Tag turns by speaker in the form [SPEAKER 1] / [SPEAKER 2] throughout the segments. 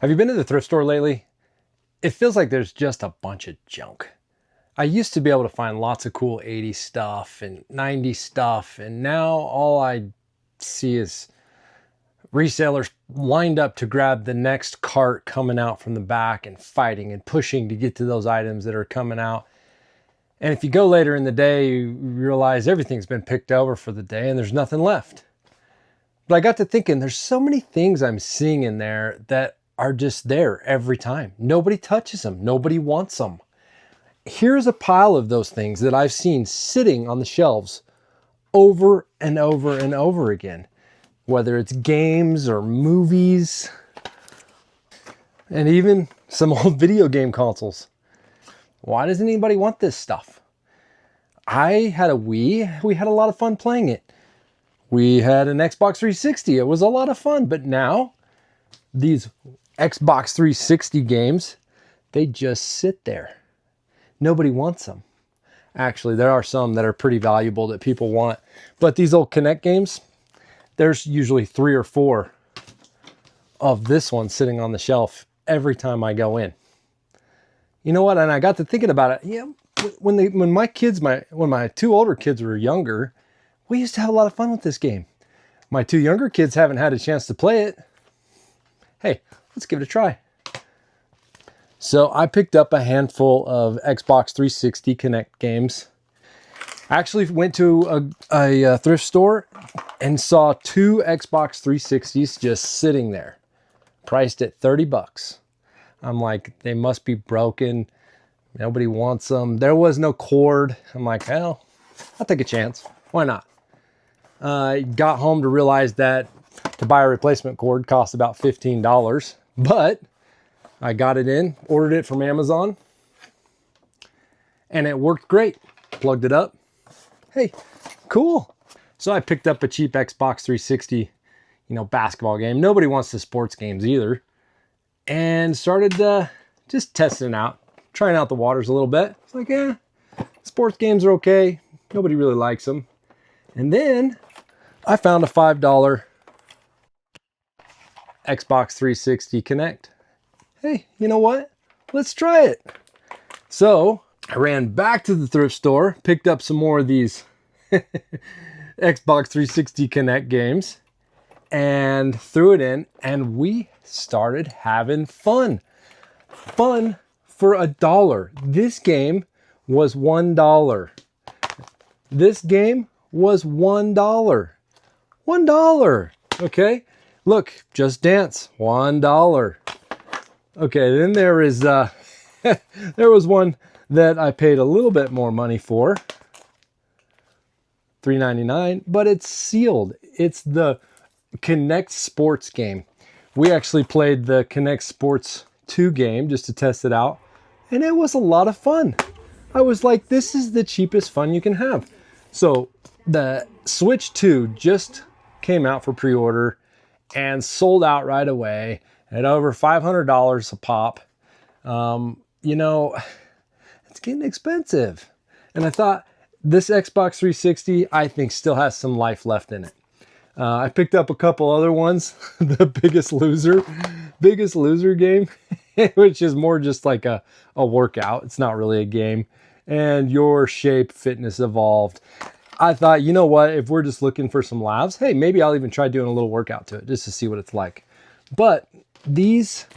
[SPEAKER 1] Have you been to the thrift store lately? It feels like there's just a bunch of junk. I used to be able to find lots of cool 80s stuff and 90s stuff, and now all I see is resellers lined up to grab the next cart coming out from the back and fighting and pushing to get to those items that are coming out. And if you go later in the day, you realize everything's been picked over for the day and there's nothing left. But I got to thinking, there's so many things I'm seeing in there that are just there every time. Nobody touches them. Nobody wants them. Here's a pile of those things that I've seen sitting on the shelves over and over and over again, whether it's games or movies, and even some old video game consoles. Why doesn't anybody want this stuff? I had a Wii. We had a lot of fun playing it. We had an Xbox 360. It was a lot of fun. But now, these Xbox 360 games, they just sit there. Nobody wants them. Actually, there are some that are pretty valuable that people want. But these old Kinect games, there's usually 3 or 4 of this one sitting on the shelf every time I go in. You know what? And I got to thinking about it. Yeah, when my 2 older kids were younger, we used to have a lot of fun with this game. My 2 younger kids haven't had a chance to play it. Hey, let's give it a try. So I picked up a handful of Xbox 360 Kinect games. I actually went to a thrift store and saw 2 Xbox 360s just sitting there, priced at 30 bucks. I'm like, they must be broken. Nobody wants them. There was no cord. I'm like, hell, I'll take a chance. Why not? I got home to realize that to buy a replacement cord cost about $15, but I got it in, ordered it from Amazon, and it worked great. Plugged it up. Hey, cool. So I picked up a cheap Xbox 360, basketball game. Nobody wants the sports games either. And started just testing it out, trying out the waters a little bit. It's like, sports games are okay. Nobody really likes them. And then I found a $5 Xbox 360 Kinect. Hey, you know what? Let's try it. So I ran back to the thrift store, picked up some more of these Xbox 360 Kinect games, and threw it in, and we started having fun. Fun for $1. This game was $1. This game was $1. $1. Okay? Look, Just Dance, $1. Okay, then there is there was one that I paid a little bit more money for, $3.99, but it's sealed. It's the Kinect Sports game. We actually played the Kinect Sports 2 game just to test it out, and it was a lot of fun. I was like, this is the cheapest fun you can have. So the Switch 2 just came out for pre-order and sold out right away at over $500 a pop. It's getting expensive. And I thought, this Xbox 360, I think, still has some life left in it. I picked up a couple other ones. The Biggest Loser game, which is more just like a workout. It's not really a game. And Your Shape Fitness Evolved. I thought, you know what? If we're just looking for some laughs, hey, maybe I'll even try doing a little workout to it just to see what it's like. But these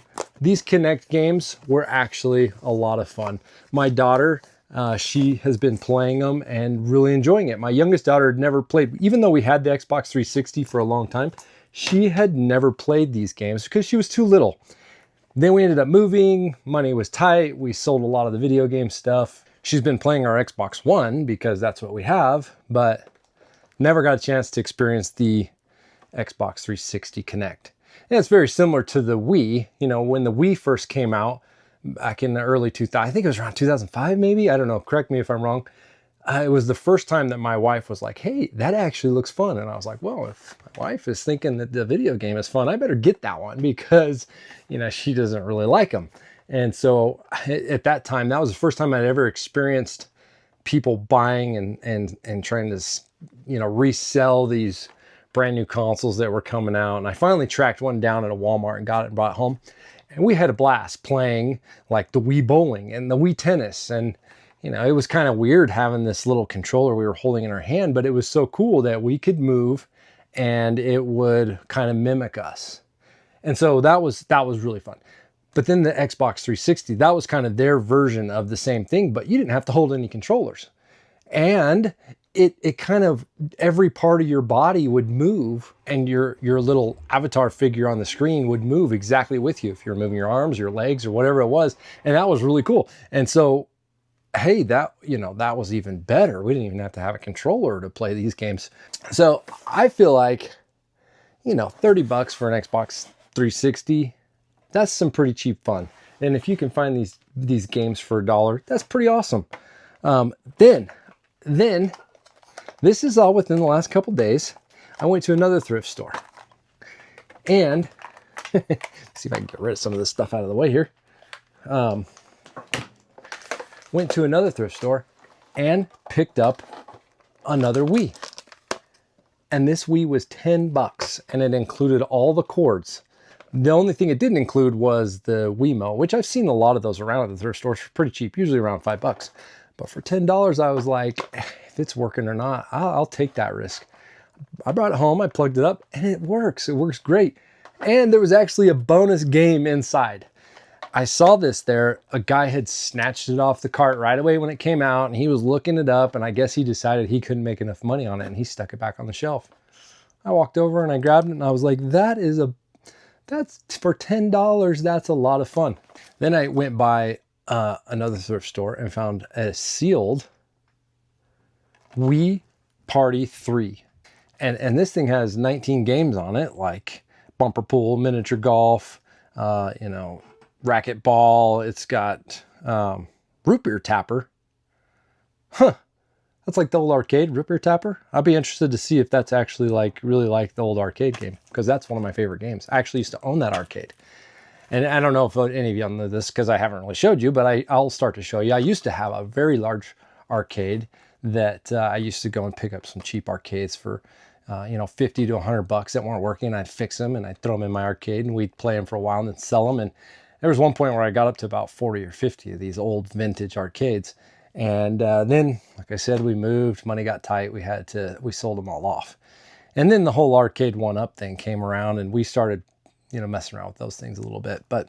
[SPEAKER 1] Kinect games were actually a lot of fun. My daughter, she has been playing them and really enjoying it. My youngest daughter had never played, even though we had the Xbox 360 for a long time, she had never played these games because she was too little. Then we ended up moving, money was tight, we sold a lot of the video game stuff. She's been playing our Xbox One because that's what we have, but never got a chance to experience the Xbox 360 Kinect. And it's very similar to the Wii. When the Wii first came out back in the early 2000s, I think it was around 2005 maybe, I don't know, correct me if I'm wrong. It was the first time that my wife was like, hey, that actually looks fun. And I was like, well, if my wife is thinking that the video game is fun, I better get that one because, she doesn't really like them. And so at that time, that was the first time I'd ever experienced people buying and trying to, resell these brand new consoles that were coming out. And I finally tracked one down at a Walmart and got it and brought it home. And we had a blast playing like the Wii bowling and the Wii tennis. And, you know, it was kind of weird having this little controller we were holding in our hand, but it was so cool that we could move and it would kind of mimic us. And so that was really fun. But then the Xbox 360, that was kind of their version of the same thing, but you didn't have to hold any controllers. And it kind of, every part of your body would move, and your little avatar figure on the screen would move exactly with you if you're moving your arms, your legs, or whatever it was. And that was really cool. And so, hey, that, you know, that was even better. We didn't even have to have a controller to play these games. So I feel like, you know, 30 bucks for an Xbox 360, that's some pretty cheap fun. And if you can find these games for $1, that's pretty awesome. Then this is all within the last couple days. I went to another thrift store, and see if I can get rid of some of this stuff out of the way here. Went to another thrift store and picked up another Wii. And this Wii was 10 bucks, and it included all the cords. The only thing it didn't include was the Wiimote, which I've seen a lot of those around at the thrift stores for pretty cheap, usually around $5. But for $10, I was like, if it's working or not, I'll take that risk. I brought it home, I plugged it up, and it works. It works great. And there was actually a bonus game inside. I saw this there. A guy had snatched it off the cart right away when it came out, and he was looking it up, and I guess he decided he couldn't make enough money on it, and he stuck it back on the shelf. I walked over and I grabbed it, and I was like, that's for $10, that's a lot of fun. Then I went by another thrift store and found a sealed Wii Party 3. And this thing has 19 games on it, like bumper pool, miniature golf, you know, racquetball. It's got root beer tapper. Huh. That's like the old arcade root beer tapper. I'll be interested to see if that's actually like really like the old arcade game, because that's one of my favorite games. I actually used to own that arcade. And I don't know if any of you know this because I haven't really showed you, but I'll start to show you. I used to have a very large arcade that I used to go and pick up some cheap arcades for, you know, 50 to 100 bucks that weren't working. I'd fix them and I'd throw them in my arcade, and we'd play them for a while and then sell them. And there was one point where I got up to about 40 or 50 of these old vintage arcades. And then, like I said, we moved, money got tight. We sold them all off. And then the whole arcade one-up thing came around, and we started, you know, messing around with those things a little bit. But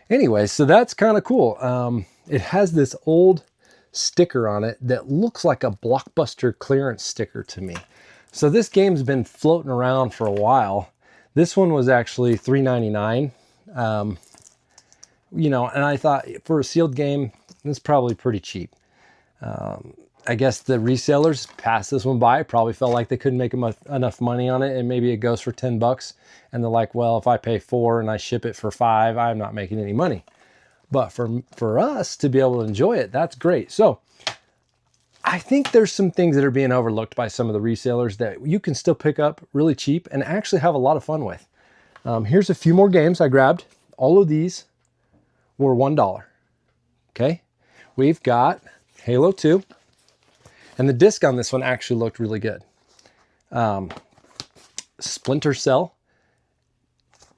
[SPEAKER 1] anyway, so that's kind of cool. It has this old sticker on it that looks like a Blockbuster clearance sticker to me. So this game's been floating around for a while. This one was actually $3.99. You know, and I thought for a sealed game, it's probably pretty cheap. I guess the resellers passed this one by, probably felt like they couldn't make enough money on it, and maybe it goes for 10 bucks. And they're like, well, if I pay $4 and I ship it for $5, I'm not making any money. But for us to be able to enjoy it, that's great. So I think there's some things that are being overlooked by some of the resellers that you can still pick up really cheap and actually have a lot of fun with. Here's a few more games I grabbed. All of these were $1. Okay. We've got Halo 2. And the disc on this one actually looked really good. Splinter Cell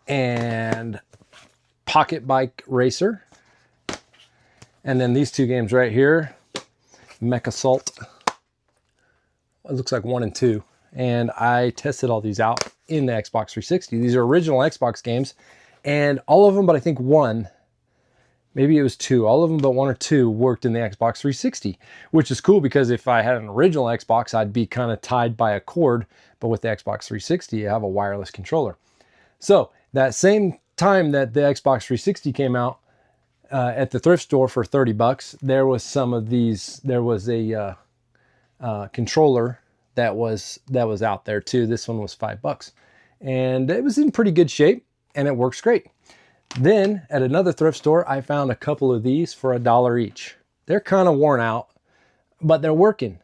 [SPEAKER 1] and Pocket Bike Racer. And then these two games right here, Mech Assault. It looks like 1 and 2. And I tested all these out in the Xbox 360. These are original Xbox games, and all of them, but I think one, maybe it was 2, all of them but 1 or 2 worked in the Xbox 360, which is cool because if I had an original Xbox, I'd be kind of tied by a cord, but with the Xbox 360, you have a wireless controller. So that same time that the Xbox 360 came out, at the thrift store for 30 bucks, there was some of these, there was a controller that was out there too. This one was $5 and it was in pretty good shape and it works great. Then at another thrift store, I found a couple of these for $1 each. They're kind of worn out, but they're working.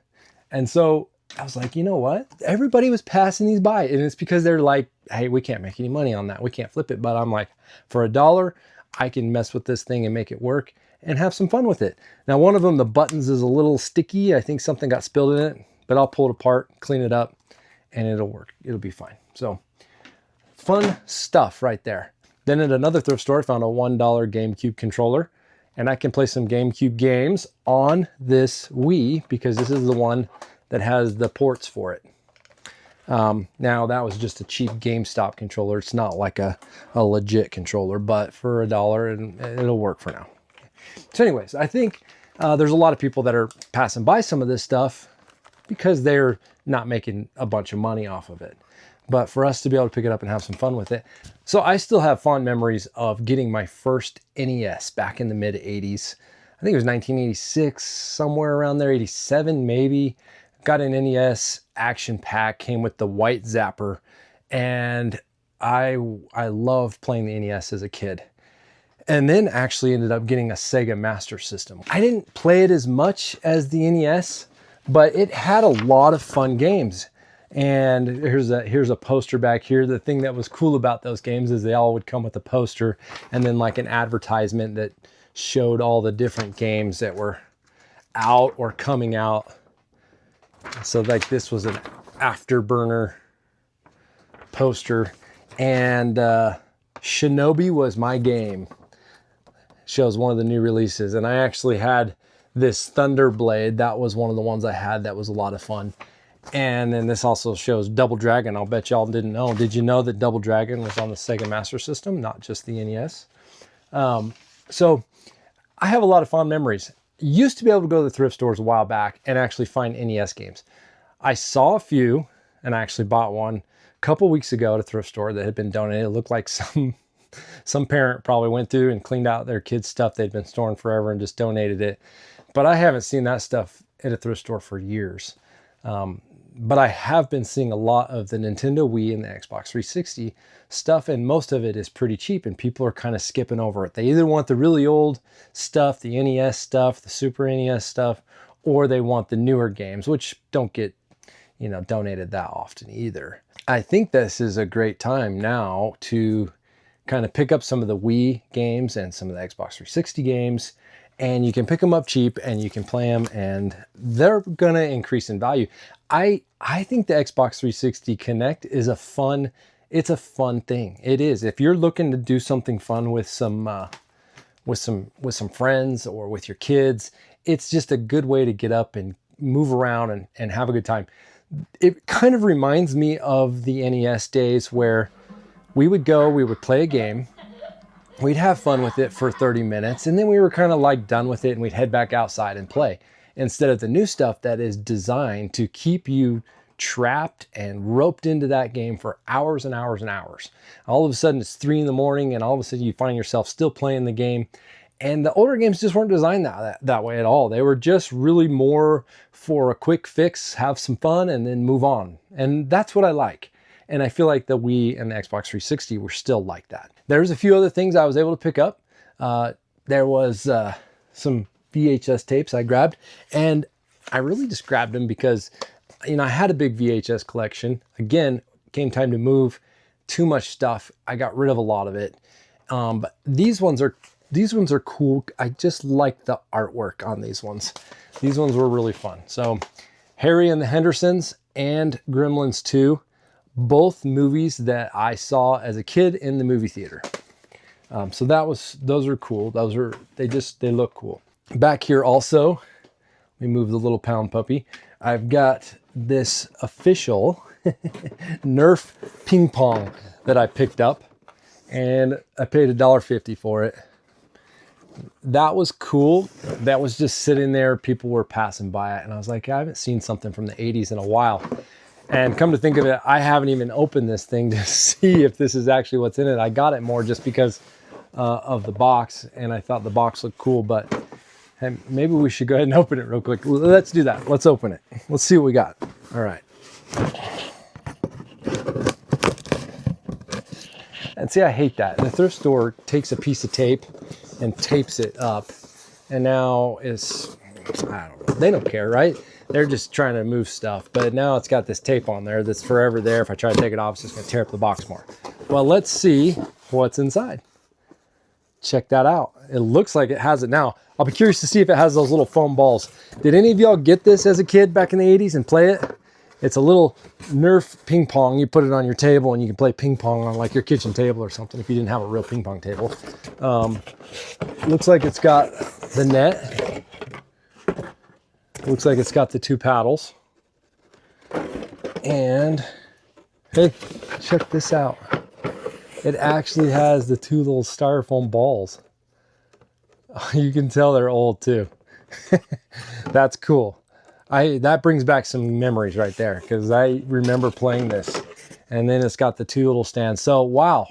[SPEAKER 1] And so I was like, you know what? Everybody was passing these by, and it's because they're like, hey, we can't make any money on that. We can't flip it. But I'm like, for $1, I can mess with this thing and make it work and have some fun with it. Now, one of them, the buttons is a little sticky. I think something got spilled in it, but I'll pull it apart, clean it up, and it'll work. It'll be fine. So fun stuff right there. Then at another thrift store, I found a $1 GameCube controller, and I can play some GameCube games on this Wii because this is the one that has the ports for it. Now that was just a cheap GameStop controller. It's not like a legit controller, but for $1 and it'll work for now. So anyways, I think there's a lot of people that are passing by some of this stuff because they're not making a bunch of money off of it. But for us to be able to pick it up and have some fun with it. So I still have fond memories of getting my first NES back in the mid 80s. I think it was 1986, somewhere around there, 87 maybe. Got an NES action pack, came with the white zapper, and I loved playing the NES as a kid. And then actually ended up getting a Sega Master System. I didn't play it as much as the NES, but it had a lot of fun games. And here's a poster back here. The thing that was cool about those games is they all would come with a poster and then like an advertisement that showed all the different games that were out or coming out. So like this was an afterburner poster, and Shinobi was my game. Shows one of the new releases, and I actually had this Thunderblade. That was one of the ones I had that was a lot of fun. And then this also shows Double Dragon. I'll bet y'all didn't know. Did you know that Double Dragon was on the Sega Master System, not just the NES? So I have a lot of fond memories. Used to be able to go to the thrift stores a while back and actually find NES games. I saw a few, and I actually bought one a couple weeks ago at a thrift store that had been donated. It looked like some parent probably went through and cleaned out their kids' stuff they'd been storing forever and just donated it. But I haven't seen that stuff at a thrift store for years. But I have been seeing a lot of the Nintendo Wii and the Xbox 360 stuff, and most of it is pretty cheap, and people are kind of skipping over it. They either want the really old stuff, the NES stuff, the Super NES stuff, or they want the newer games, which don't get, donated that often either. I think this is a great time now to kind of pick up some of the Wii games and some of the Xbox 360 games, and you can pick them up cheap and you can play them, and they're going to increase in value. I think the Xbox 360 Connect is a fun thing. It is. If you're looking to do something fun with some friends or with your kids, it's just a good way to get up and move around and have a good time. It kind of reminds me of the NES days where we would play a game, we'd have fun with it for 30 minutes, and then we were kind of like done with it and we'd head back outside and play. Instead of the new stuff that is designed to keep you trapped and roped into that game for hours and hours and hours. All of a sudden it's 3 a.m. and all of a sudden you find yourself still playing the game. And the older games just weren't designed that way at all. They were just really more for a quick fix, have some fun, and then move on. And that's what I like. And I feel like the Wii and the Xbox 360 were still like that. There's a few other things I was able to pick up. There was some VHS tapes I grabbed, and I really just grabbed them because, I had a big VHS collection. Again, came time to move, too much stuff. I got rid of a lot of it. But these ones are cool. I just like the artwork on these ones. These ones were really fun. So Harry and the Hendersons and Gremlins 2, both movies that I saw as a kid in the movie theater. So those are cool. They look cool. Back here also, let me move the little pound puppy. I've got this official Nerf ping pong that I picked up, and I paid $1.50 for it. That was cool. That was just sitting there. People were passing by it, and I was like, I haven't seen something from the 80s in a while. And come to think of it, I haven't even opened this thing to see if this is actually what's in it. I got it more just because of the box, and I thought the box looked cool, but hey, maybe we should go ahead and open it real quick. Let's do that. Let's open it. Let's see what we got. All right. And see, I hate that. The thrift store takes a piece of tape and tapes it up, and now I don't know. They don't care, right? They're just trying to move stuff, but now it's got this tape on there that's forever there. If I try to take it off, it's just going to tear up the box more. Well, let's see what's inside. Check that out. It looks like it has it now. I'll be curious to see if it has those little foam balls. Did any of y'all get this as a kid back in the 80s and play it? It's a little Nerf ping pong. You put it on your table and you can play ping pong on like your kitchen table or something if you didn't have a real ping pong table. Looks like it's got the net. Looks like it's got the 2 paddles. And hey, check this out. It actually has the 2 little styrofoam balls. You can tell they're old too. That's cool. That brings back some memories right there, because I remember playing this. And then it's got the 2 little stands. So wow,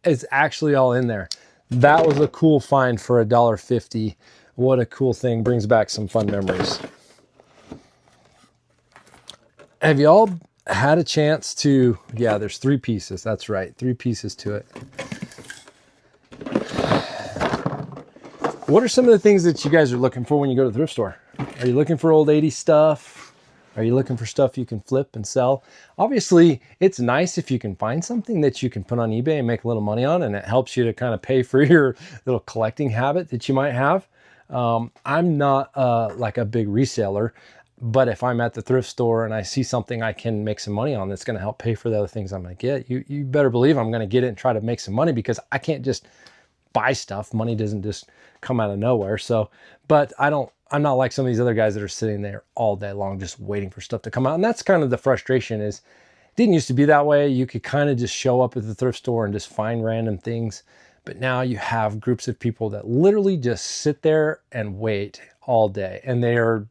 [SPEAKER 1] it's actually all in there. That was a cool find for $1.50. What a cool thing. Brings back some fun memories. Have you all had a chance to, yeah, there's 3 pieces. That's right, 3 pieces to it. What are some of the things that you guys are looking for when you go to the thrift store? Are you looking for old 80s stuff? Are you looking for stuff you can flip and sell? Obviously, it's nice if you can find something that you can put on eBay and make a little money on, and it helps you to kind of pay for your little collecting habit that you might have. I'm not like a big reseller, but if I'm at the thrift store and I see something I can make some money on that's going to help pay for the other things I'm going to get, you better believe I'm going to get it and try to make some money, because I can't just buy stuff. Money doesn't just come out of nowhere. So, but I'm not like some of these other guys that are sitting there all day long just waiting for stuff to come out. And that's kind of the frustration. Is it didn't used to be that way. You could kind of just show up at the thrift store and just find random things. But now you have groups of people that literally just sit there and wait all day, and they are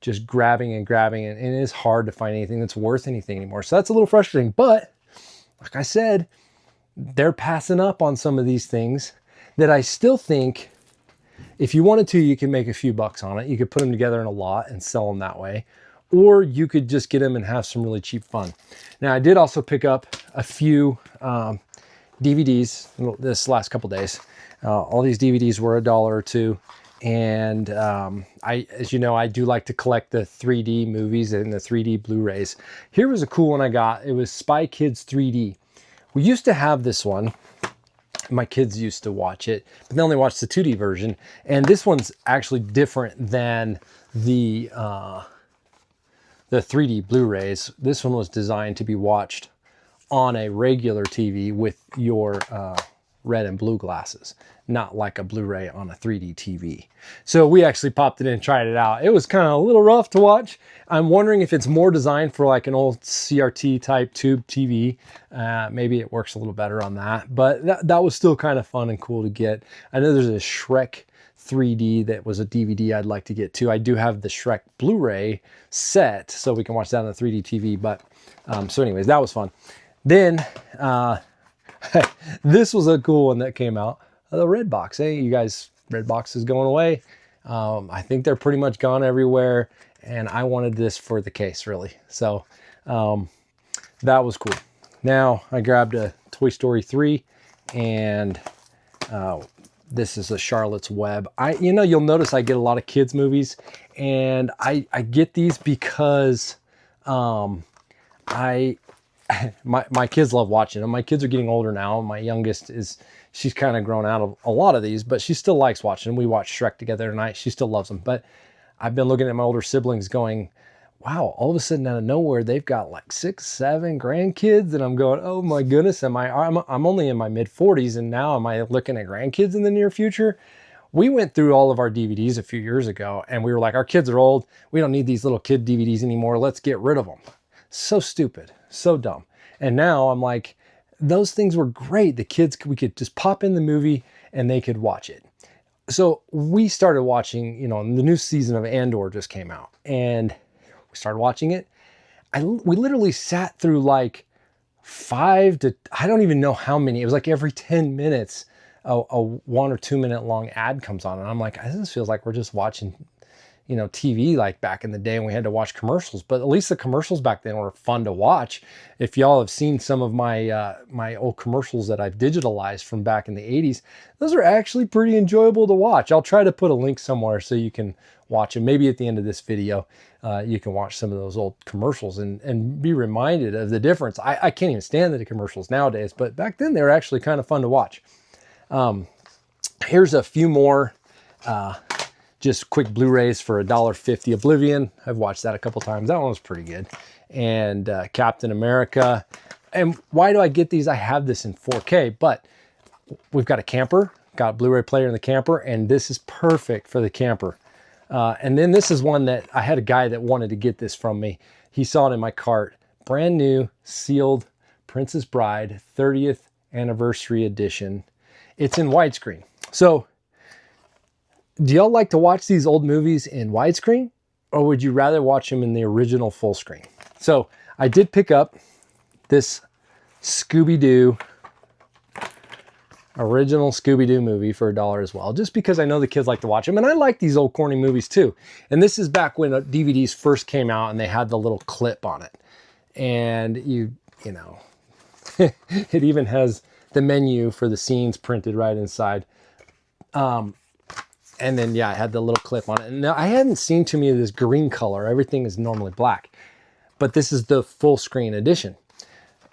[SPEAKER 1] just grabbing and grabbing, and it is hard to find anything that's worth anything anymore. So that's a little frustrating. But like I said, they're passing up on some of these things that I still think, if you wanted to, you can make a few bucks on it. You could put them together in a lot and sell them that way. Or you could just get them and have some really cheap fun. Now, I did also pick up a few DVDs this last couple days. All these DVDs were $1 or $2. And as you know, I do like to collect the 3D movies and the 3D Blu-rays. Here was a cool one I got. It was Spy Kids 3D. We used to have this one. My kids used to watch it, but they only watched the 2D version. And this one's actually different than the 3D Blu-rays. This one was designed to be watched on a regular TV with your red and blue glasses, not like a Blu-ray on a 3D TV. So we actually popped it in and tried it out. It was kind of a little rough to watch. I'm wondering if it's more designed for like an old CRT type tube TV. Maybe it works a little better on that, but that was still kind of fun and cool to get. I know there's a Shrek 3D that was a DVD I'd like to get too. I do have the Shrek Blu-ray set, so we can watch that on the 3D TV. But so anyways, that was fun. Then this was a cool one that came out. The Red Box. Hey, you guys, Red Box is going away. I think they're pretty much gone everywhere, and I wanted this for the case, really. So that was cool. Now I grabbed a Toy Story 3, and this is a Charlotte's Web. You'll notice I get a lot of kids movies, and I get these because my kids love watching them. My kids are getting older now. My youngest she's kind of grown out of a lot of these, but she still likes watching them. We watched Shrek together tonight. She still loves them. But I've been looking at my older siblings going, wow, all of a sudden out of nowhere, they've got like 6, 7 grandkids. And I'm going, oh my goodness, I'm only in my mid 40s. And now am I looking at grandkids in the near future? We went through all of our DVDs a few years ago, and we were like, our kids are old. We don't need these little kid DVDs anymore. Let's get rid of them. So stupid, so dumb. And now I'm like, those things were great. The kids, we could just pop in the movie and they could watch it. So we started watching, the new season of Andor just came out, and we started watching it. We literally sat through like 5 to, I don't even know how many. It was like every 10 minutes, a 1 or 2 minute long ad comes on. And I'm like, this feels like we're just watching TV like back in the day when we had to watch commercials. But at least the commercials back then were fun to watch. If y'all have seen some of my my old commercials that I've digitalized from back in the 80s, those are actually pretty enjoyable to watch. I'll try to put a link somewhere so you can watch them. Maybe at the end of this video, you can watch some of those old commercials and be reminded of the difference. I can't even stand the commercials nowadays, but back then they were actually kind of fun to watch. Here's a few more just quick Blu-rays for $1.50. Oblivion, I've watched that a couple times. That one was pretty good. and Captain America. And why do I get these? I have this in 4K, but we've got a camper, got a Blu-ray player in the camper, and this is perfect for the camper. And then this is one that I had a guy that wanted to get this from me. He saw it in my cart. Brand new, sealed, Princess Bride 30th Anniversary Edition. It's in widescreen. So, do y'all like to watch these old movies in widescreen? Or would you rather watch them in the original full screen? So, I did pick up this Scooby-Doo, original Scooby-Doo movie for $1 as well, just because I know the kids like to watch them, and I like these old corny movies too. And this is back when DVDs first came out and they had the little clip on it. And you know, it even has the menu for the scenes printed right inside. And then, yeah, I had the little clip on it. And now I hadn't seen too many of this green color. Everything is normally black. But this is the full screen edition.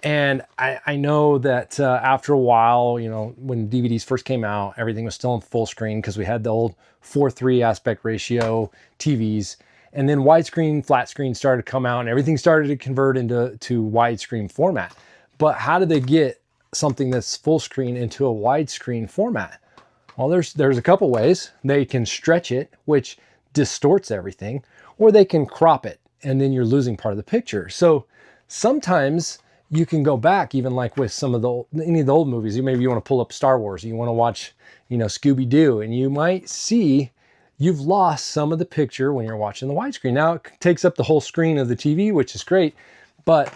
[SPEAKER 1] And I know that after a while, you know, when DVDs first came out, everything was still in full screen because we had the old 4:3 aspect ratio TVs. And then widescreen, flat screen started to come out and everything started to convert into widescreen format. But how did they get something that's full screen into a widescreen format? Well, there's a couple ways. They can stretch it, which distorts everything, or they can crop it, and then you're losing part of the picture. So sometimes you can go back, even like with some of any of the old movies. Maybe you want to pull up Star Wars, you want to watch, you know, Scooby-Doo, and you might see you've lost some of the picture when you're watching the widescreen. Now it takes up the whole screen of the TV, which is great, but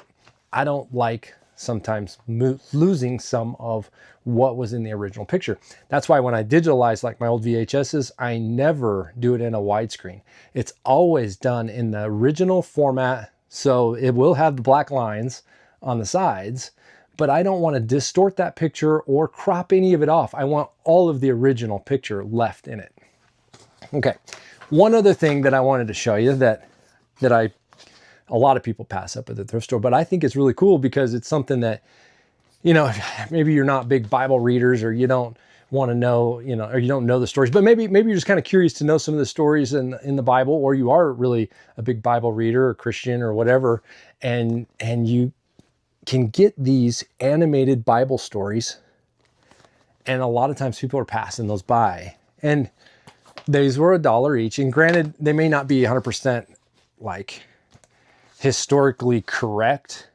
[SPEAKER 1] I don't like sometimes losing some of what was in the original picture. That's why when I digitalize like my old VHSs, I never do it in a widescreen. It's always done in the original format. So it will have the black lines on the sides, but I don't want to distort that picture or crop any of it off. I want all of the original picture left in it. Okay, one other thing that I wanted to show you that a lot of people pass up at the thrift store, but I think it's really cool because it's something that, you know, maybe you're not big Bible readers or you don't want to know, you know, or you don't know the stories, but maybe you're just kind of curious to know some of the stories in the Bible, or you are really a big Bible reader or Christian or whatever, and you can get these animated Bible stories, and a lot of times people are passing those by, and these were $1 each. And granted, they may not be 100% like historically correct,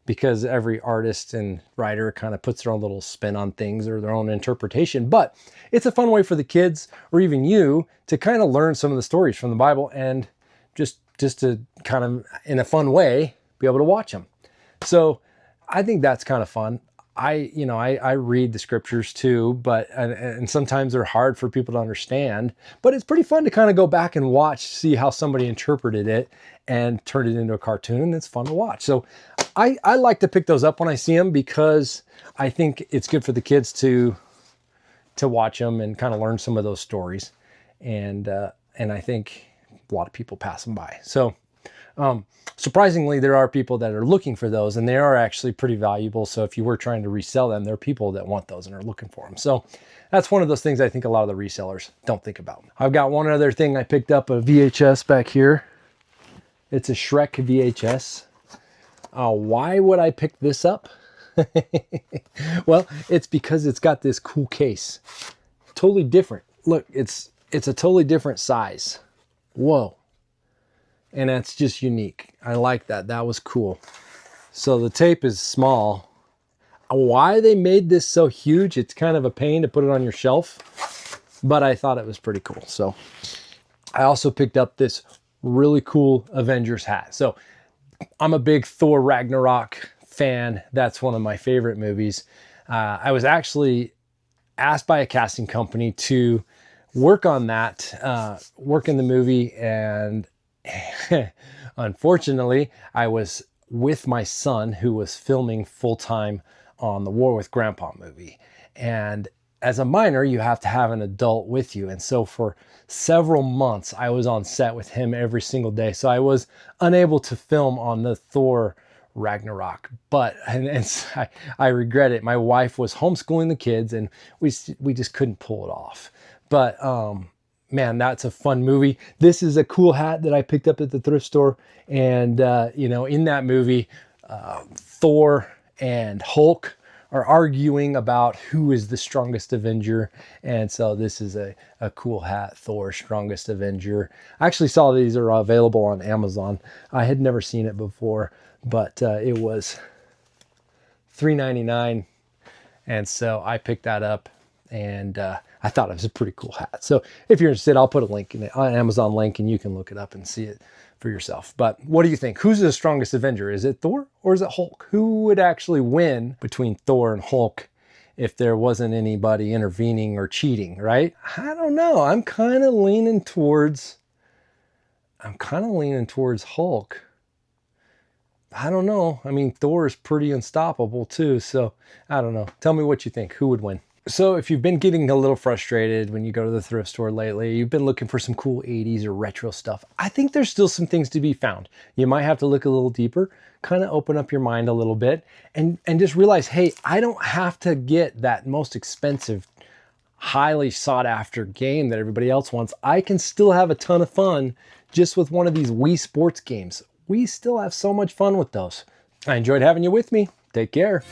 [SPEAKER 1] because every artist and writer kind of puts their own little spin on things or their own interpretation. But it's a fun way for the kids or even you to kind of learn some of the stories from the Bible and just to kind of, in a fun way, be able to watch them. So I think that's kind of fun. I read the scriptures too, but and sometimes they're hard for people to understand, but it's pretty fun to kind of go back and watch, see how somebody interpreted it and turned it into a cartoon, and it's fun to watch. So I like to pick those up when I see them because I think it's good for the kids to watch them and kind of learn some of those stories. And I think a lot of people pass them by. So surprisingly, there are people that are looking for those, and they are actually pretty valuable. So if you were trying to resell them, there are people that want those and are looking for them. So that's one of those things I think a lot of the resellers don't think about. I've got one other thing I picked up, a VHS back here. It's a Shrek VHS. Why would I pick this up? Well, it's because it's got this cool case. Totally different. Look, it's a totally different size. Whoa. And that's just unique. I like that. That was cool. So the tape is small. Why they made this so huge, it's kind of a pain to put it on your shelf, but I thought it was pretty cool. So I also picked up this really cool Avengers hat. So I'm a big Thor Ragnarok fan. That's one of my favorite movies. I was actually asked by a casting company to work on that, work in the movie, and unfortunately, I was with my son who was filming full-time on the War with Grandpa movie. And as a minor, you have to have an adult with you. And so for several months, I was on set with him every single day. So I was unable to film on the Thor Ragnarok, but I regret it. My wife was homeschooling the kids and we just couldn't pull it off. But man, that's a fun movie. This is a cool hat that I picked up at the thrift store. And, you know, in that movie, Thor and Hulk are arguing about who is the strongest Avenger. And so this is a cool hat, Thor, Strongest Avenger. I actually saw these are available on Amazon. I had never seen it before, but it was $3.99. And so I picked that up, and I thought it was a pretty cool hat. So if you're interested, I'll put a link in it, an Amazon link, and you can look it up and see it for yourself. But what do you think? Who's the strongest Avenger? Is it Thor or is it Hulk? Who would actually win between Thor and Hulk if there wasn't anybody intervening or cheating, right? I don't know. I'm kind of leaning towards Hulk. I don't know. I mean, Thor is pretty unstoppable too. So I don't know. Tell me what you think. Who would win? So if you've been getting a little frustrated when you go to the thrift store lately, you've been looking for some cool 80s or retro stuff, I think there's still some things to be found. You might have to look a little deeper, kind of open up your mind a little bit, and just realize, hey, I don't have to get that most expensive, highly sought after game that everybody else wants. I can still have a ton of fun just with one of these Wii Sports games. We still have so much fun with those. I enjoyed having you with me. Take care.